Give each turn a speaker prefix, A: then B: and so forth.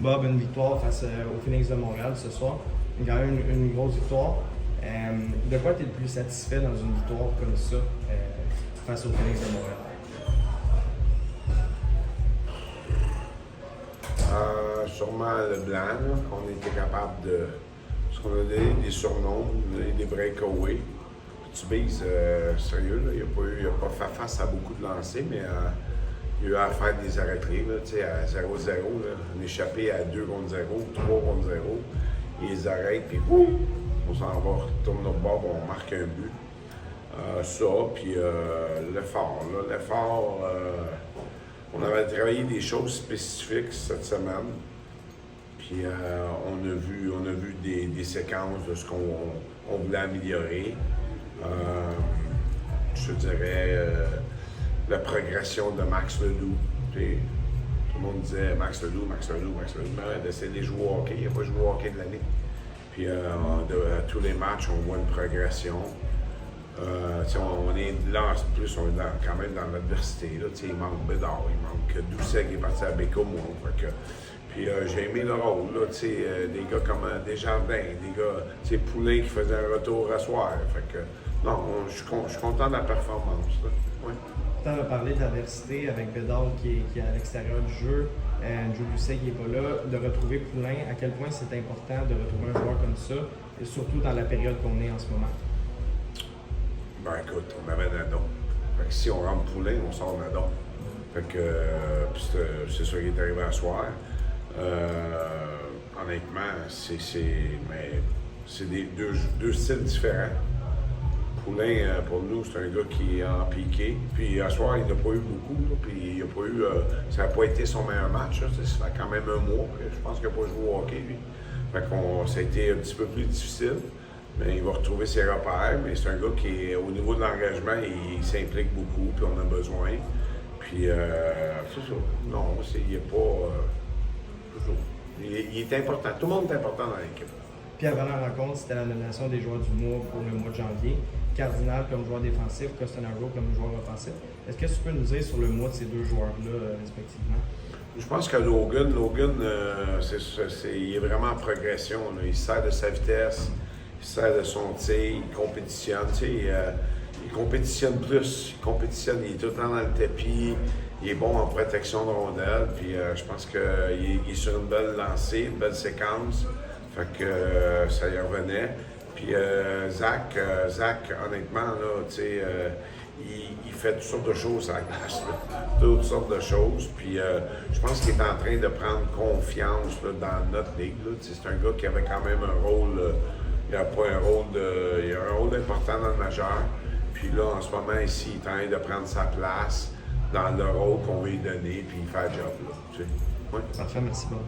A: Bob, une victoire face au Phoenix de Montréal ce soir. Quand même une grosse victoire. De quoi tu es le plus satisfait dans une victoire comme ça face au Phoenix de Montréal?
B: Sûrement le blanc, là, qu'on était capable de. Parce qu'on a donné des surnoms, des breakaways. Tu bises, sérieux, là, il n'a pas fait face à beaucoup de lancers, mais il a eu à faire des arrêts-clés, à 0-0, un échappé à 2 contre 0, 3 contre 0. Ils les arrêtent, puis on s'en va, on retourne notre bord, on marque un but. Ça, puis l'effort. On avait travaillé des choses spécifiques cette semaine. Puis on a vu des séquences de ce qu'on voulait améliorer. Je te dirais la progression de Max Ledoux. Tout le monde disait Max Ledoux. Mais d'essayer de jouer au hockey. Il n'a pas joué au hockey de l'année. Puis à tous les matchs, on voit une progression. On est là, en plus, on est quand même dans l'adversité. Il manque Bédard, il manque Doucet qui est parti à Bécomo. Puis j'ai aimé le rôle, là, des gars comme Desjardins, des gars, Poulain qui faisait un retour à soir. Fait que, non, je suis content de la performance. Ouais.
A: Tu en as parlé d'adversité avec Bédard qui est à l'extérieur du jeu, Joe Doucet qui n'est pas là, de retrouver Poulain. À quel point c'est important de retrouver un joueur comme ça, et surtout dans la période qu'on est en ce moment?
B: Ben écoute, on avait Nadon. Fait que si on rentre Poulain, on sort Nadon. Fait que c'est ça qui est arrivé à soir. Honnêtement, c'est deux styles différents. Poulain, pour nous, c'est un gars qui est en piqué. Puis à soir, il n'a pas eu beaucoup. Là, puis il a pas eu, ça n'a pas été son meilleur match. Là, ça fait quand même un mois. Je pense qu'il n'a pas joué au hockey, lui. Fait que ça a été un petit peu plus difficile. Mais il va retrouver ses repères. Mais c'est un gars qui, au niveau de l'engagement, il s'implique beaucoup. Puis on a besoin. Puis c'est ça. Non, il n'est pas. Il est important. Tout le monde est important dans l'équipe.
A: Puis avant la rencontre, c'était la nomination des joueurs du mois pour le mois de janvier. Cardinal comme joueur défensif, Costanago comme joueur offensif. Est-ce que tu peux nous dire sur le mois de ces deux joueurs-là, respectivement?
B: Je pense que Logan, il est vraiment en progression. Là. Il sert de sa vitesse, il sert de son tir, il compétitionne. Il compétitionne plus. Il est tout le temps dans le tapis. Il est bon en protection de rondelles. Puis je pense qu'il est sur une belle lancée, une belle séquence. Fait que ça y revenait. Puis Zach, honnêtement, là, il fait toutes sortes de choses à la glace. Toutes sortes de choses. Puis je pense qu'il est en train de prendre confiance là, dans notre ligue. C'est un gars qui avait quand même un rôle. Il a un rôle important dans le majeur. Puis là, en ce moment ici, il est en train de prendre sa place dans le rôle qu'on va lui donner, puis il fait le job. Là,
A: Parfait, merci beaucoup.